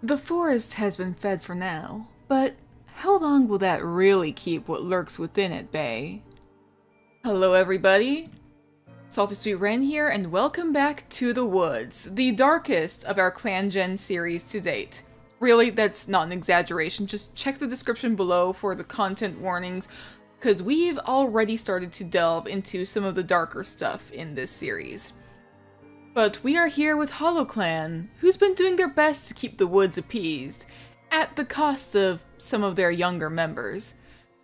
The forest has been fed for now, but how long will that really keep what lurks within at bay? Hello everybody, Salty Sweet Ren here, and welcome back to the woods, the darkest of our ClanGen series to date. Really, that's not an exaggeration, just check the description below for the content warnings, because we've already started to delve into some of the darker stuff in this series. But we are here with Hollowclan, who's been doing their best to keep the woods appeased, at the cost of some of their younger members.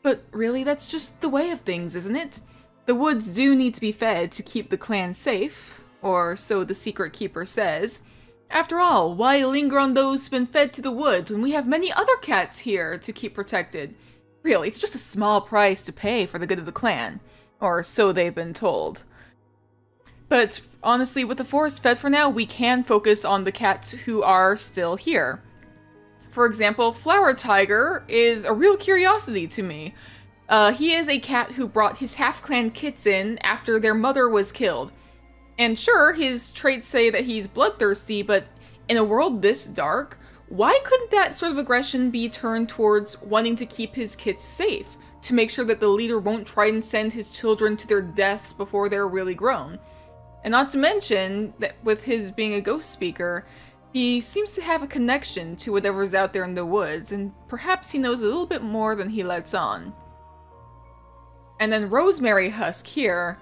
But really, that's just the way of things, isn't it? The woods do need to be fed to keep the clan safe, or so the secret keeper says. After all, why linger on those who've been fed to the woods when we have many other cats here to keep protected? Really, it's just a small price to pay for the good of the clan, or so they've been told. But honestly, with the forest fed for now, we can focus on the cats who are still here. For example, Flower Tiger is a real curiosity to me. He is a cat who brought his half-clan kits in after their mother was killed. And sure, his traits say that he's bloodthirsty, but in a world this dark, why couldn't that sort of aggression be turned towards wanting to keep his kits safe, to make sure that the leader won't try and send his children to their deaths before they're really grown? And not to mention that with his being a ghost speaker, he seems to have a connection to whatever's out there in the woods, and perhaps he knows a little bit more than he lets on. And then Rosemary Husk here,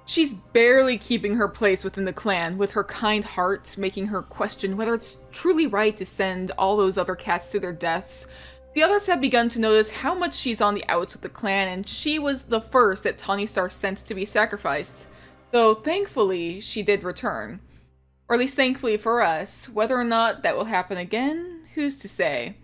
she's barely keeping her place within the clan, with her kind heart making her question whether it's truly right to send all those other cats to their deaths. The others have begun to notice how much she's on the outs with the clan, and she was the first that Tawny Star sent to be sacrificed. Though, thankfully, she did return. Or at least thankfully for us. Whether or not that will happen again, who's to say?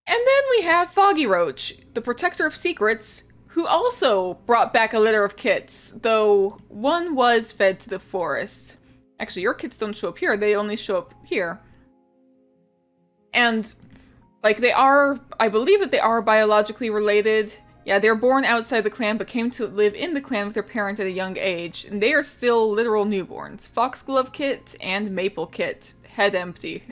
And then we have Foggy Roach, the protector of secrets, who also brought back a litter of kits, though one was fed to the forest. Actually, your kits don't show up here, they only show up here. And, like, they are, I believe that they are biologically related. Yeah, they're born outside the clan, but came to live in the clan with their parent at a young age, and they are still literal newborns. Foxglove Kit and Maple Kit. Head empty.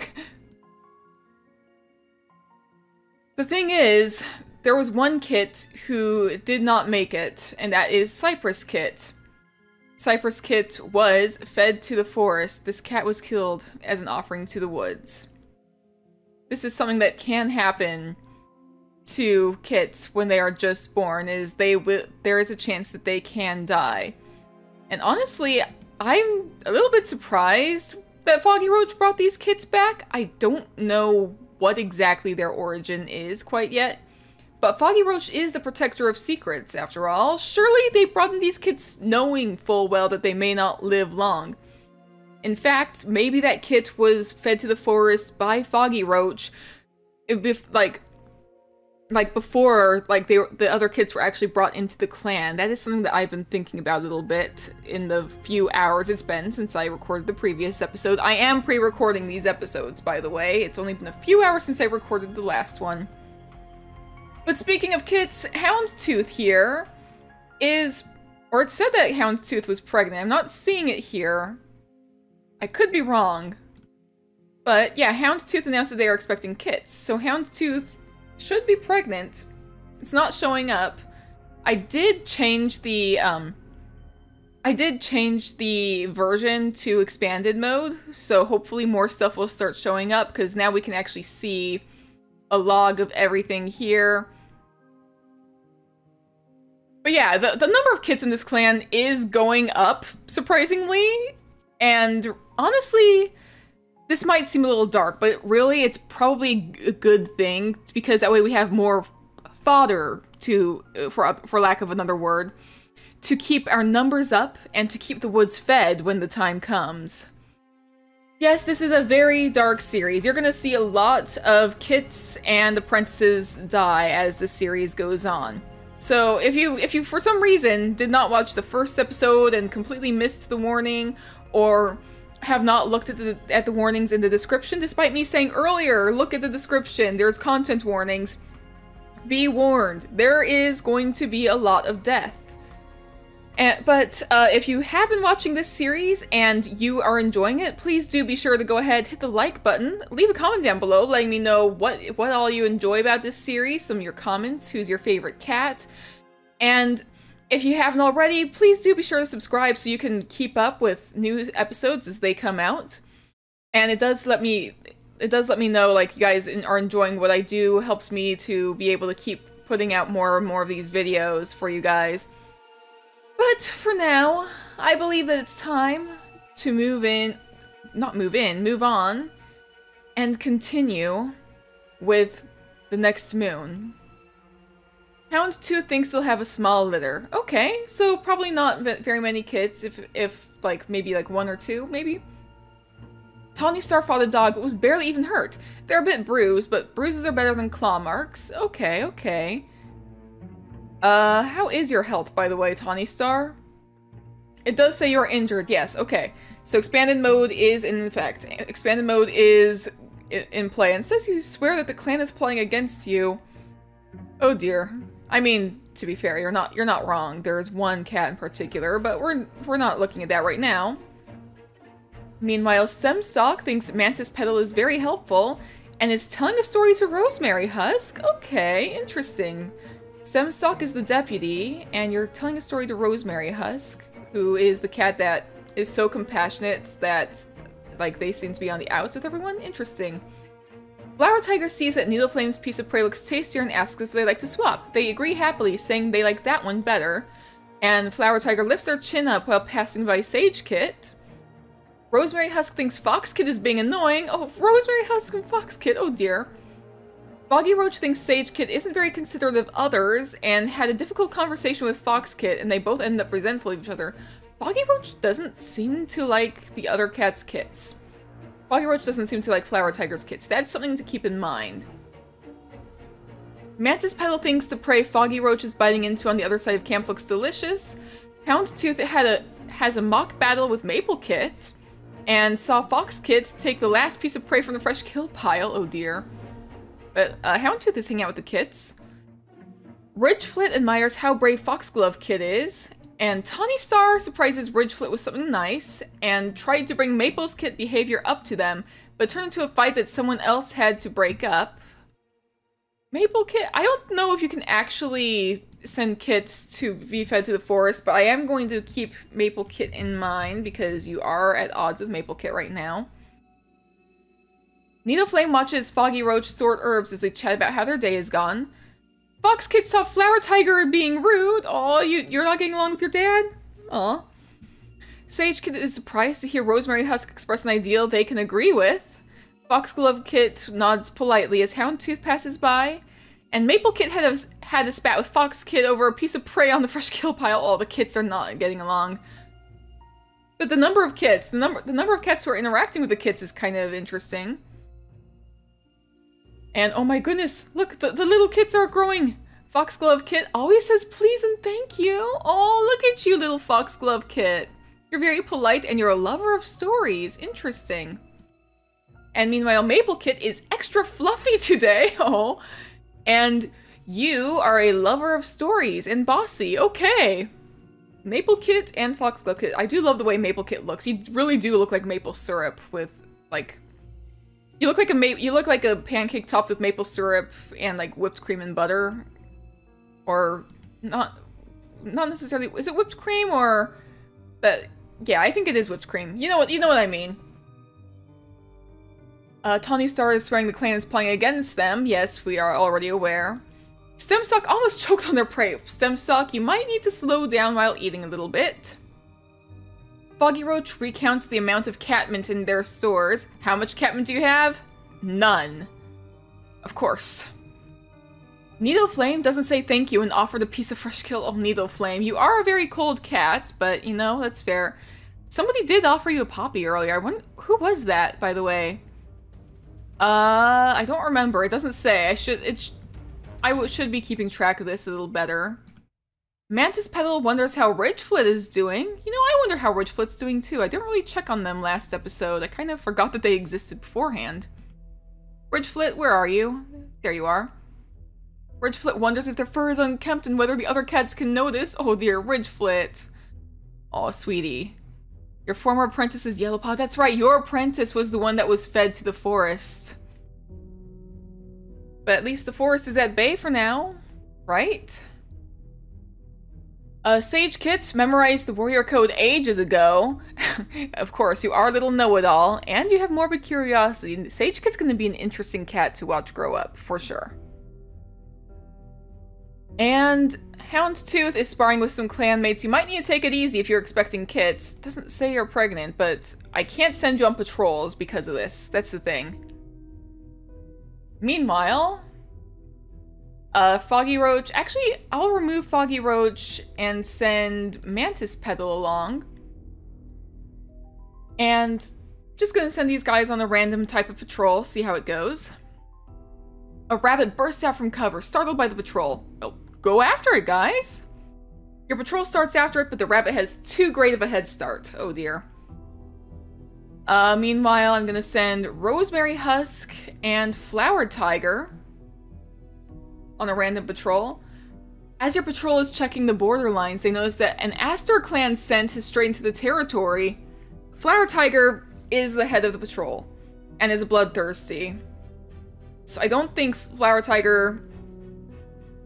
The thing is, there was one kit who did not make it, and that is Cypress Kit. Cypress Kit was fed to the forest. This cat was killed as an offering to the woods. This is something that can happen to kits when they are just born, is there is a chance that they can die. And honestly, I'm a little bit surprised that Foggy Roach brought these kits back. I don't know what exactly their origin is quite yet, but Foggy Roach is the protector of secrets after all. Surely they brought in these kits knowing full well that they may not live long. In fact, maybe that kit was fed to the forest by Foggy Roach, like before, like the other kits were actually brought into the clan. That is something that I've been thinking about a little bit in the few hours it's been since I recorded the previous episode. I am pre-recording these episodes, by the way. It's only been a few hours since I recorded the last one. But speaking of kits, Houndstooth here is, or it said that Houndstooth was pregnant. I'm not seeing it here. I could be wrong. But yeah, Houndstooth announced that they are expecting kits. So Houndstooth should be pregnant. It's not showing up. I did change the version to expanded mode, so hopefully more stuff will start showing up, because now we can actually see a log of everything here. But yeah, the number of kits in this clan is going up, surprisingly, and honestly, this might seem a little dark, but really it's probably a good thing, because that way we have more fodder to, for lack of another word, to keep our numbers up and to keep the woods fed when the time comes. Yes, this is a very dark series. You're gonna see a lot of kits and apprentices die as the series goes on. So if you for some reason did not watch the first episode and completely missed the warning, or have not looked at the warnings in the description, despite me saying earlier, look at the description, there's content warnings, be warned, there is going to be a lot of death. But if you have been watching this series and you are enjoying it, please do be sure to go ahead, hit the like button, leave a comment down below letting me know what all you enjoy about this series, some of your comments, who's your favorite cat, and if you haven't already, please do be sure to subscribe so you can keep up with new episodes as they come out. And it does let me know, like, you guys are enjoying what I do, helps me to be able to keep putting out more and more of these videos for you guys. But for now, I believe that it's time to move on, and continue with the next moon. Houndtooth thinks they'll have a small litter. Okay, so probably not very many kids, if like, maybe like 1 or 2, maybe? Tawny Star fought a dog, but was barely even hurt. They're a bit bruised, but bruises are better than claw marks. Okay, okay. How is your health, by the way, Tawny Star? It does say you're injured, yes, okay. So expanded mode is in effect. Expanded mode is in play, and it says you swear that the clan is plotting against you. Oh dear. I mean, to be fair, you're not wrong. There's one cat in particular, but we're not looking at that right now. Meanwhile, Stemstock thinks Mantis Petal is very helpful, and is telling a story to Rosemary Husk. Okay, interesting. Stemstock is the deputy, and you're telling a story to Rosemary Husk, who is the cat that is so compassionate that, like, they seem to be on the outs with everyone. Interesting. Flower Tiger sees that Needleflame's piece of prey looks tastier and asks if they like to swap. They agree happily, saying they like that one better. And Flower Tiger lifts her chin up while passing by Sage Kit. Rosemary Husk thinks Fox Kit is being annoying. Oh, Rosemary Husk and Fox Kit, oh dear. Foggy Roach thinks Sage Kit isn't very considerate of others and had a difficult conversation with Fox Kit, and they both ended up resentful of each other. Foggy Roach doesn't seem to like the other cat's kits. Foggy Roach doesn't seem to like Flower Tiger's kits. That's something to keep in mind. Mantis Petal thinks the prey Foggy Roach is biting into on the other side of camp looks delicious. Houndtooth has a mock battle with Maple Kit, and saw Fox Kit take the last piece of prey from the fresh kill pile. Oh dear. But Houndtooth is hanging out with the kits. Ridgeflit admires how brave Foxglove Kit is, and Tawny Star surprises Ridgeflit with something nice, and tried to bring Maple's Kit behavior up to them, but turned into a fight that someone else had to break up. Maple Kit, I don't know if you can actually send kits to be fed to the forest, but I am going to keep Maple Kit in mind, because you are at odds with Maple Kit right now. Needleflame watches Foggy Roach sort herbs as they chat about how their day is gone. Fox Kit saw Flower Tiger being rude. Aw, you're not getting along with your dad? Aw. Sage Kit is surprised to hear Rosemary Husk express an ideal they can agree with. Foxglove Kit nods politely as Houndtooth passes by. And Maple Kit had a spat with Fox Kit over a piece of prey on the fresh kill pile. All the kits are not getting along. But the number of kits, the number of cats who are interacting with the kits is kind of interesting. And oh my goodness, look, the little kits are growing. Foxglove Kit always says please and thank you. Oh, look at you, little Foxglove Kit. You're very polite and you're a lover of stories. Interesting. And meanwhile, Maple Kit is extra fluffy today. Oh, and you are a lover of stories and bossy. Okay. Maple Kit and Foxglove Kit. I do love the way Maple Kit looks. You really do look like maple syrup with, like, you look like a pancake topped with maple syrup and like whipped cream and butter, or not necessarily. Is it whipped cream or that? Yeah, I think it is whipped cream. You know what I mean. Tawny Star is swearing the clan is playing against them. Yes, we are already aware. Stemstock almost choked on their prey. Stemstock, you might need to slow down while eating a little bit. Foggy Roach recounts the amount of catmint in their stores. How much catmint do you have? None. Of course. Needleflame doesn't say thank you and offered a piece of fresh kill. Oh, Needleflame, you are a very cold cat, but you know, that's fair. Somebody did offer you a poppy earlier. Who was that, by the way? I don't remember. It doesn't say. I should be keeping track of this a little better. Mantis Petal wonders how Ridgeflit is doing. You know, I wonder how Ridgeflit's doing too. I didn't really check on them last episode. I kind of forgot that they existed beforehand. Ridgeflit, where are you? There you are. Ridgeflit wonders if their fur is unkempt and whether the other cats can notice. Oh dear, Ridgeflit. Aw, sweetie. Your former apprentice's yellow paw. That's right, your apprentice was the one that was fed to the forest. But at least the forest is at bay for now, right? Sage Kit memorized the warrior code ages ago. Of course, you are a little know-it-all, and you have morbid curiosity. Sage Kit's gonna be an interesting cat to watch grow up, for sure. And Houndtooth is sparring with some clanmates. You might need to take it easy if you're expecting kits. Doesn't say you're pregnant, but I can't send you on patrols because of this. That's the thing. Meanwhile, Foggy Roach... Actually, I'll remove Foggy Roach and send Mantis Petal along. And just gonna send these guys on a random type of patrol, see how it goes. A rabbit bursts out from cover, startled by the patrol. Oh, go after it, guys! Your patrol starts after it, but the rabbit has too great of a head start. Oh dear. Meanwhile, I'm gonna send Rosemary Husk and Flower Tiger on a random patrol. As your patrol is checking the borderlines, they notice that an Astor Clan scent has strayed into the territory. Flower Tiger is the head of the patrol and is bloodthirsty. So I don't think Flower Tiger...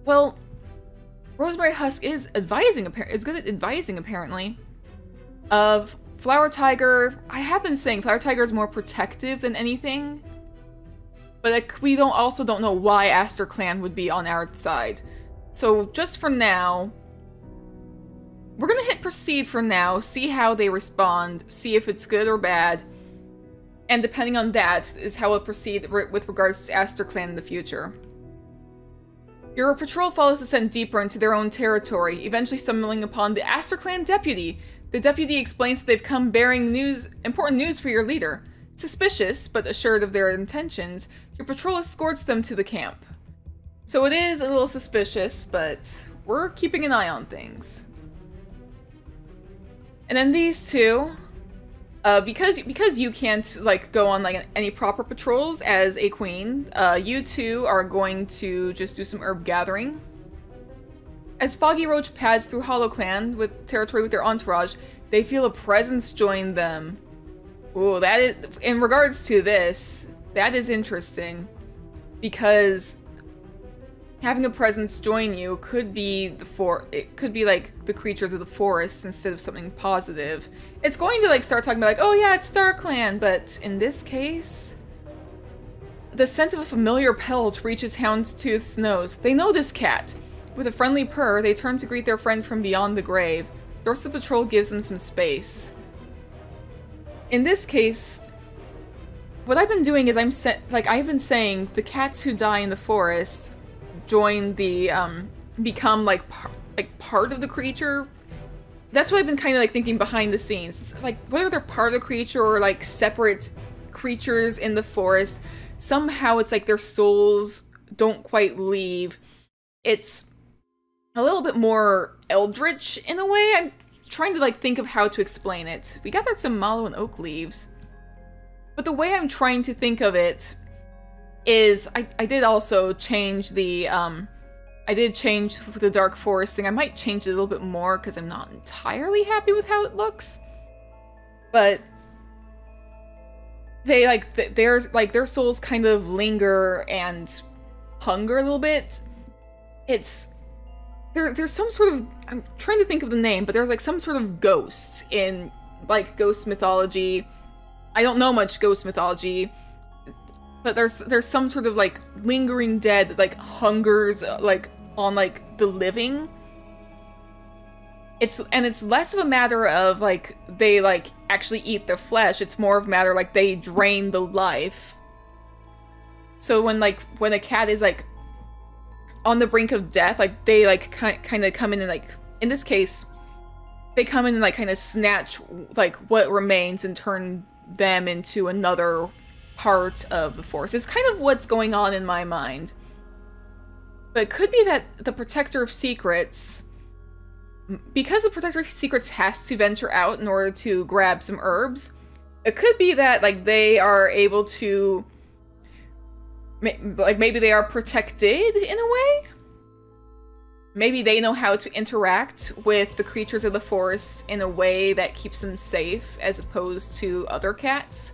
Well, Rosemary Husk is advising, is good at advising, apparently. Of Flower Tiger, I have been saying Flower Tiger is more protective than anything. But we also don't know why Astor Clan would be on our side. So just for now, we're gonna hit proceed for now, see how they respond, see if it's good or bad. And depending on that is how we'll proceed with regards to Astor Clan in the future. Your patrol follows the scent deeper into their own territory, eventually stumbling upon the Astor Clan deputy. The deputy explains that they've come bearing important news for your leader. Suspicious, but assured of their intentions, your patrol escorts them to the camp. So it is a little suspicious, but we're keeping an eye on things. And then these two, because you can't like go on like any proper patrols as a queen, you two are going to just do some herb gathering. As Foggy Roach pads through Hollowclan with territory with their entourage, they feel a presence join them. Ooh, that is, in regards to this, that is interesting, because having a presence join you could be it could be like the creatures of the forest instead of something positive. It's going to like start talking about like, oh yeah, it's StarClan, but in this case, the scent of a familiar pelt reaches Houndstooth's nose. They know this cat. With a friendly purr, they turn to greet their friend from beyond the grave. The rest of the patrol gives them some space. In this case, what I've been doing is I've been saying the cats who die in the forest join the, become like part of the creature. That's what I've been kind of like thinking behind the scenes. Like, whether they're part of the creature or like separate creatures in the forest, somehow it's like their souls don't quite leave. It's a little bit more eldritch in a way. I'm trying to like think of how to explain it. We gathered some mallow and oak leaves. But the way I'm trying to think of it is I did also change the I did change the dark forest thing. I might change it a little bit more because I'm not entirely happy with how it looks. But they their souls kind of linger and hunger a little bit. There's some sort of, I'm trying to think of the name, but there's like some sort of ghost in like ghost mythology. I don't know much ghost mythology, but there's some sort of like lingering dead that like hungers like on like the living. It's less of a matter of like they like actually eat their flesh. It's more of a matter like they drain the life. So when a cat is like on the brink of death, like they like kind of come in and like, in this case, they come in and like kind of snatch like what remains and turn them into another part of the force. It's kind of what's going on in my mind. But it could be that the Protector of Secrets, because the Protector of Secrets has to venture out in order to grab some herbs, it could be that like they are able to, like maybe they are protected in a way? maybe they know how to interact with the creatures of the forest in a way that keeps them safe as opposed to other cats.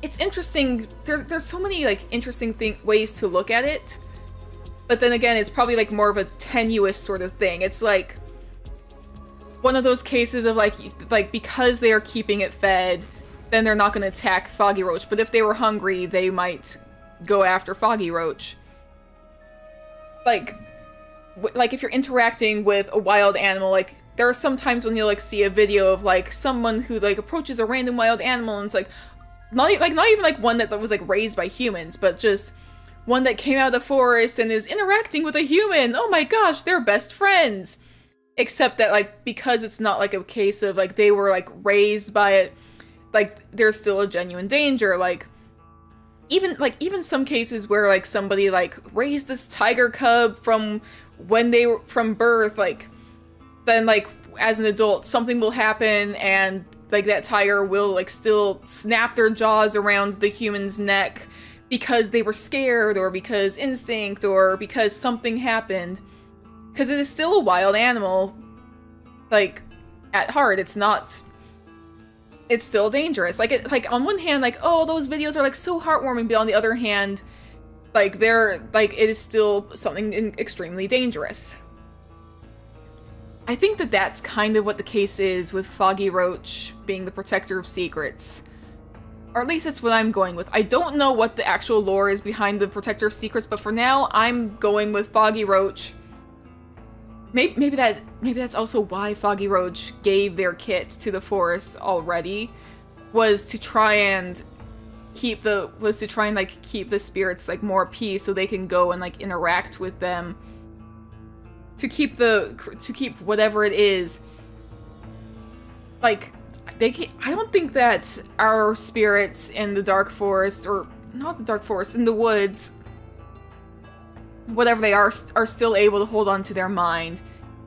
It's interesting. There's so many like interesting ways to look at it. But then again, it's probably like more of a tenuous sort of thing. It's like one of those cases of like because they are keeping it fed, then they're not going to attack Foggy Roach. But if they were hungry, they might go after Foggy Roach. Like if you're interacting with a wild animal, like there are some times when you'll like see a video of like someone who like approaches a random wild animal and it's like not even like one that was like raised by humans, but just one that came out of the forest and is interacting with a human. Oh my gosh, they're best friends. Except that like because it's not like a case of like they were like raised by it, like there's still a genuine danger. Like even some cases where like somebody like raised this tiger cub from when they were from birth, like then like as an adult something will happen and like that tiger will like still snap their jaws around the human's neck because they were scared or because instinct or because something happened. Because it is still a wild animal, like at heart. It's still dangerous. Like on one hand, like, oh, those videos are like so heartwarming, but on the other hand, like it is still something extremely dangerous. I think that that's kind of what the case is with Foggy Roach being the protector of secrets. Or at least it's what I'm going with. I don't know what the actual lore is behind the protector of secrets, but for now, I'm going with Foggy Roach. Maybe that's also why Foggy Roach gave their kit to the forest already, was to try and keep the spirits like more at peace so they can go and like interact with them. To keep whatever it is, like I don't think that our spirits in the dark forest, or not the dark forest, in the woods, whatever they are still able to hold on to their mind.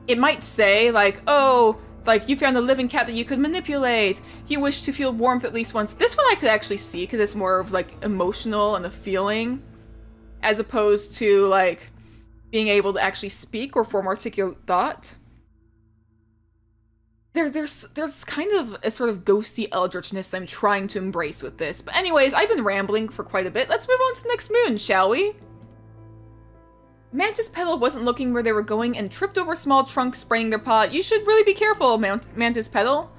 It might say like, oh, like you found a living cat that you could manipulate. You wish to feel warmth at least once. This one I could actually see because it's more of like emotional and a feeling, as opposed to like being able to actually speak or form articulate thought. There's kind of a sort of ghosty eldritchness that I'm trying to embrace with this. But anyways, I've been rambling for quite a bit. Let's move on to the next moon, shall we? Mantis Petal wasn't looking where they were going and tripped over a small trunk, spraying their paw. You should really be careful, Mantis Petal.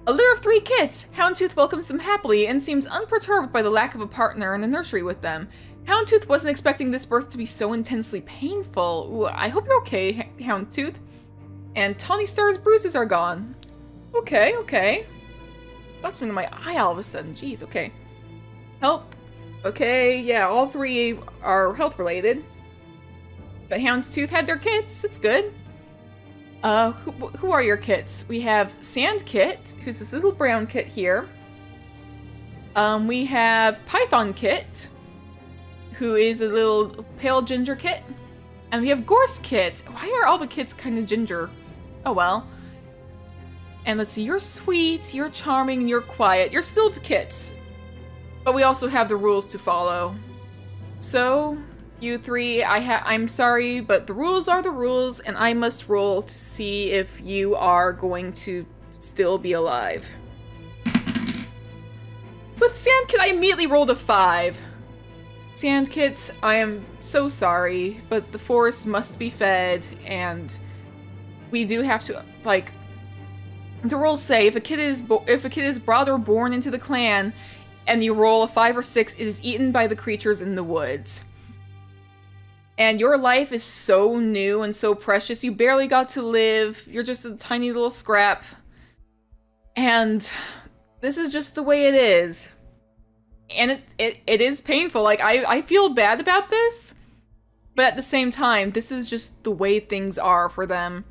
A litter of 3 kits. Houndtooth welcomes them happily and seems unperturbed by the lack of a partner in the nursery with them. Houndtooth wasn't expecting this birth to be so intensely painful. Ooh, I hope you're okay, Houndtooth. And Tawny Star's bruises are gone. Okay, okay. Got something in my eye all of a sudden. Jeez, okay. Health. Okay, yeah, all 3 are health-related. But Houndtooth had their kits. That's good. Who are your kits? We have Sand Kit, who's this little brown kit here. We have Python Kit, who is a little pale ginger kit. And we have Gorse Kit. Why are all the kits kind of ginger? Oh well. And let's see, you're sweet, you're charming, and you're quiet. You're still the kits. But we also have the rules to follow. So, you 3, I'm sorry, but the rules are the rules, and I must roll to see if you are going to still be alive. With Sandkit, I immediately rolled a 5. Sandkit, I am so sorry, but the forest must be fed, and we do have to, like, the rules say if a kid is brought or born into the clan, and you roll a 5 or 6, it is eaten by the creatures in the woods. And your life is so new and so precious. You barely got to live. You're just a tiny little scrap. And this is just the way it is. And it is painful. Like, I feel bad about this. But at the same time, this is just the way things are for them.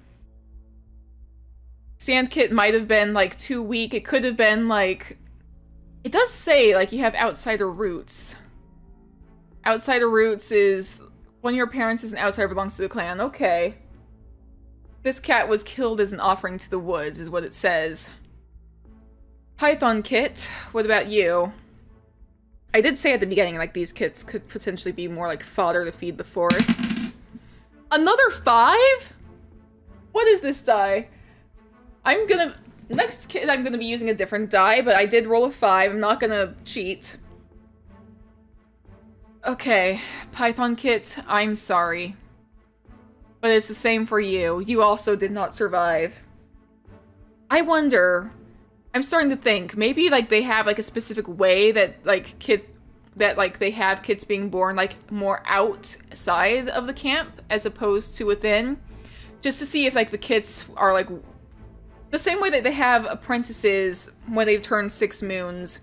Sandkit might have been, like, too weak. It could have been, like... It does say, like, you have outsider roots. Outsider roots is... One of your parents is an outsider, belongs to the clan. Okay. This cat was killed as an offering to the woods, is what it says. Python Kit, what about you? I did say at the beginning, like, these kits could potentially be more like fodder to feed the forest. Another 5? What is this die? Next kid, I'm gonna be using a different die, but I did roll a 5. I'm not gonna cheat. Okay, Python Kit, I'm sorry. But it's the same for you. You also did not survive. I wonder, I'm starting to think, maybe like they have like a specific way that like kids, that like they have kids being born like more outside of the camp as opposed to within. Just to see if like the kids are like the same way that they have apprentices when they've turned 6 moons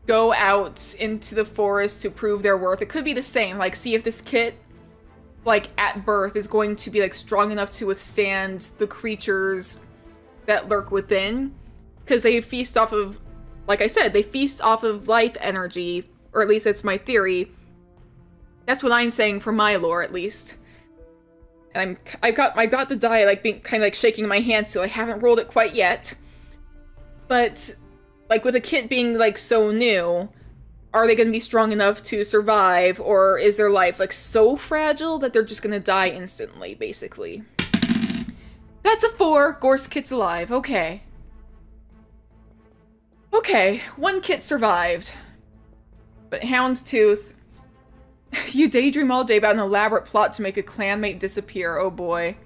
go out into the forest to prove their worth. It could be the same, like see if this kid like at birth is going to be like strong enough to withstand the creatures that lurk within, because they feast off of, like I said, they feast off of life energy, or at least that's my theory. That's what I'm saying for my lore, at least. And I got the die like being kind of like shaking in my hands still. I haven't rolled it quite yet. But like with a kit being like so new, are they going to be strong enough to survive, or is their life like so fragile that they're just going to die instantly, basically? That's a 4. Gore's kit's alive. Okay. Okay, 1 kit survived. But Houndstooth, you daydream all day about an elaborate plot to make a clanmate disappear, oh boy.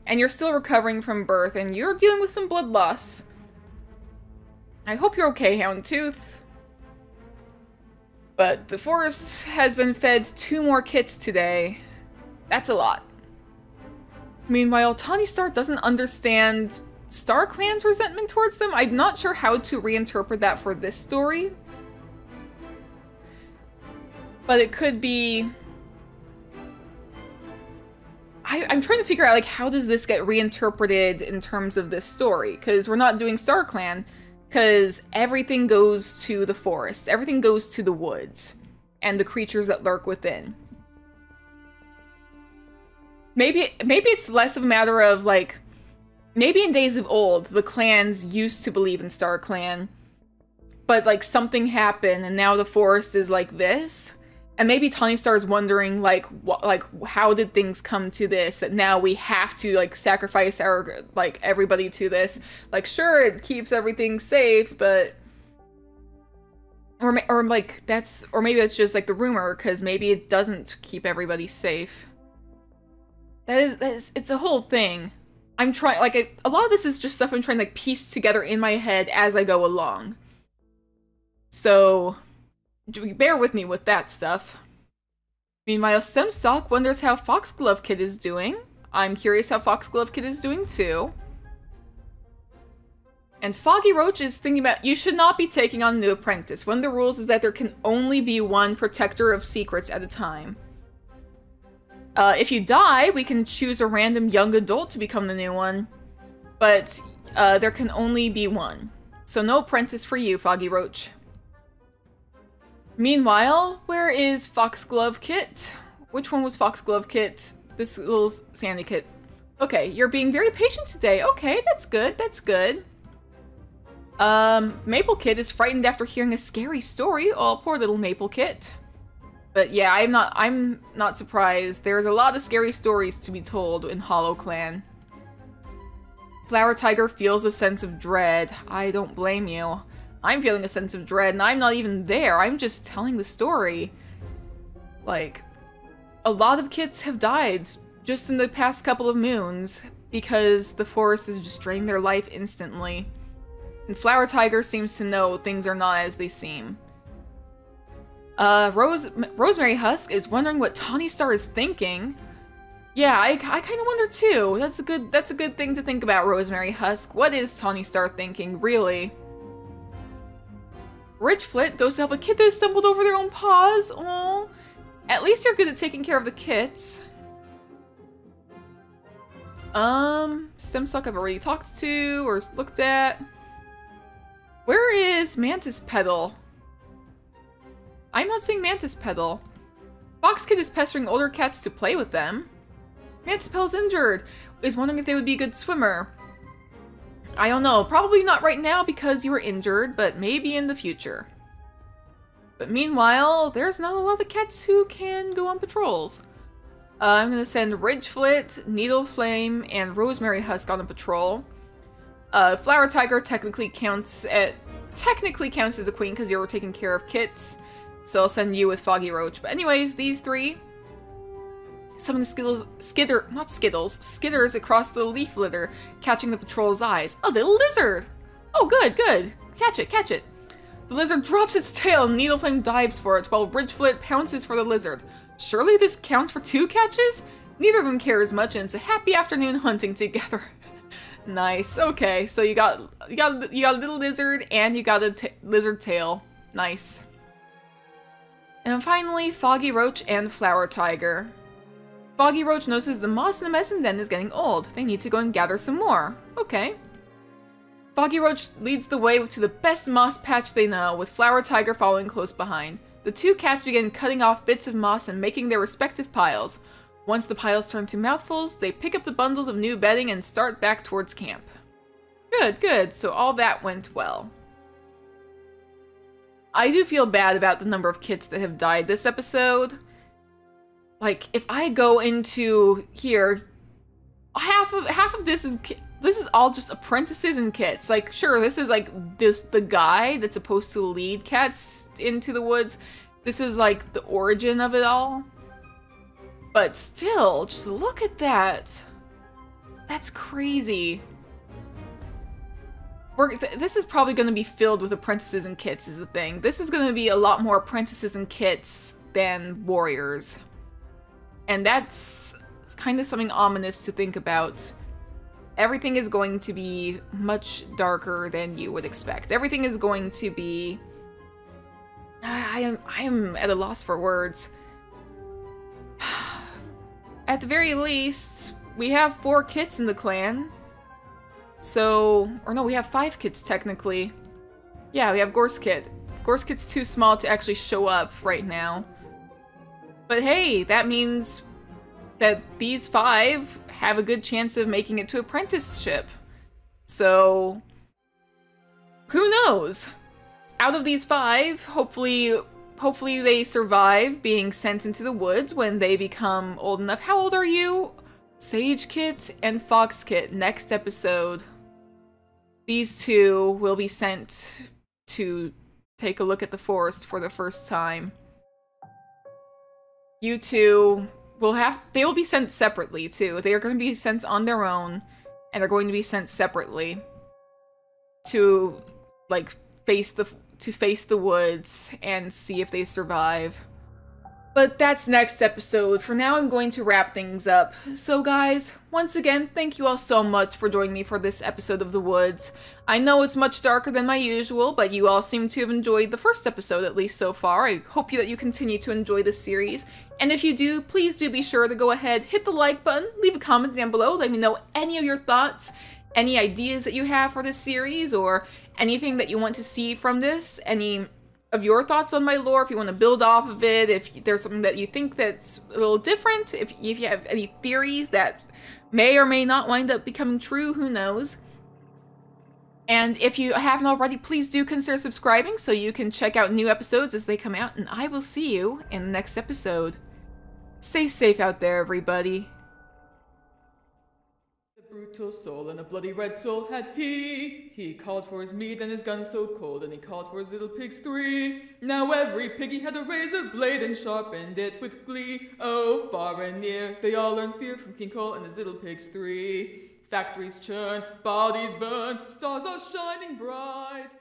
And you're still recovering from birth, and you're dealing with some blood loss. I hope you're okay, Houndstooth. But the forest has been fed 2 more kits today. That's a lot. Meanwhile, Tawny Star doesn't understand StarClan's resentment towards them. I'm not sure how to reinterpret that for this story. But it could be... I'm trying to figure out, like, how does this get reinterpreted in terms of this story? Because we're not doing StarClan, because everything goes to the forest. Everything goes to the woods. And the creatures that lurk within. Maybe it's less of a matter of, like... Maybe in days of old, the clans used to believe in StarClan. But, like, something happened, and now the forest is like this. And maybe Tawny Star is wondering, like, how did things come to this? That now we have to, like, sacrifice our, like, everybody to this. Like, sure, it keeps everything safe, but... Or maybe that's just, like, the rumor, because maybe it doesn't keep everybody safe. It's a whole thing. I'm trying, like, a lot of this is just stuff I'm trying to, like, piece together in my head as I go along. So... bear with me with that stuff. Meanwhile, Stemstock wonders how Foxglove Kid is doing. I'm curious how Foxglove Kid is doing too. And Foggy Roach is thinking about, you should not be taking on a new apprentice. One of the rules is that there can only be 1 protector of secrets at a time. If you die, we can choose a random young adult to become the new one. But there can only be 1. So no apprentice for you, Foggy Roach. Meanwhile, where is Foxglove Kit? Which one was Foxglove Kit? This little Sandy Kit. Okay, you're being very patient today. Okay, that's good, that's good. Maple Kit is frightened after hearing a scary story. Oh, poor little Maple Kit. But yeah, I'm not surprised. There's a lot of scary stories to be told in Hollowclan. Flower Tiger feels a sense of dread. I don't blame you. I'm feeling a sense of dread, and I'm not even there. I'm just telling the story. Like, a lot of kids have died just in the past couple of moons because the forest has just drained their life instantly. And Flower Tiger seems to know things are not as they seem. Rosemary Husk is wondering what Tawny Star is thinking. Yeah, I kind of wonder too. That's a good thing to think about, Rosemary Husk. What is Tawny Star thinking, really? Ridgeflit goes to help a kid that has stumbled over their own paws. Aww. At least you're good at taking care of the kits. Stemstock I've already talked to or looked at. Where is Mantis Petal? I'm not seeing Mantis Petal. Fox Kid is pestering older cats to play with them. Mantis Petal's injured. Is wondering if they would be a good swimmer. I don't know. Probably not right now because you were injured, but maybe in the future. But meanwhile, there's not a lot of cats who can go on patrols. I'm gonna send Ridgeflit, Needle Flame, and Rosemary Husk on a patrol. Flower Tiger technically counts as a queen because you're taking care of kits. So I'll send you with Foggy Roach. But anyways, these three summon skitters across the leaf litter, catching the patrol's eyes. Oh, the lizard! Oh, good, good. Catch it, catch it. The lizard drops its tail and Needleflame dives for it while Ridgeflit pounces for the lizard. Surely this counts for 2 catches? Neither of them cares much and it's a happy afternoon hunting together. Nice. Okay, so you got a little lizard and you got a lizard tail. Nice. And finally, Foggy Roach and Flower Tiger. Foggy Roach notices the moss in the medicine den is getting old. They need to go and gather some more. Okay. Foggy Roach leads the way to the best moss patch they know, with Flower Tiger following close behind. The 2 cats begin cutting off bits of moss and making their respective piles. Once the piles turn to mouthfuls, they pick up the bundles of new bedding and start back towards camp. Good, good. So all that went well. I do feel bad about the number of kits that have died this episode. Like, if I go into here, half of this is all just apprentices and kits. Like, sure, this is like the guy that's supposed to lead cats into the woods. This is like the origin of it all. But still, just look at that. That's crazy. This is probably going to be filled with apprentices and kits is the thing. This is going to be a lot more apprentices and kits than warriors. And that's kind of something ominous to think about. Everything is going to be much darker than you would expect. Everything is going to be... I am at a loss for words. At the very least, we have 4 kits in the clan. So... or no, we have 5 kits technically. Yeah, we have Gore's kit. Gore's kit's too small to actually show up right now. But hey, that means that these 5 have a good chance of making it to apprenticeship. So, who knows? Out of these 5, hopefully they survive being sent into the woods when they become old enough. How old are you? Sage Kit and Fox Kit, next episode. These 2 will be sent to take a look at the forest for the first time. You 2 they will be sent separately too. They are going to be sent on their own, and they're going to be sent separately to like face the woods and see if they survive. But that's next episode. For now, I'm going to wrap things up. So guys, once again, thank you all so much for joining me for this episode of The Woods. I know it's much darker than my usual, but you all seem to have enjoyed the first episode, at least so far. I hope that you continue to enjoy this series. And if you do, please do be sure to go ahead, hit the like button, leave a comment down below, let me know any of your thoughts, any ideas that you have for this series, or anything that you want to see from this, any of your thoughts on my lore, if you want to build off of it, if there's something that you think that's a little different, if you have any theories that may or may not wind up becoming true, who knows. And if you haven't already, please do consider subscribing so you can check out new episodes as they come out, and I will see you in the next episode. Stay safe out there, everybody. Brutal soul and a bloody red soul had he. He called for his meat and his gun so cold, and he called for his little pigs 3. Now every piggy had a razor blade and sharpened it with glee. Oh, far and near, they all learned fear from King Cole and his little pigs 3. Factories churn, bodies burn, stars are shining bright.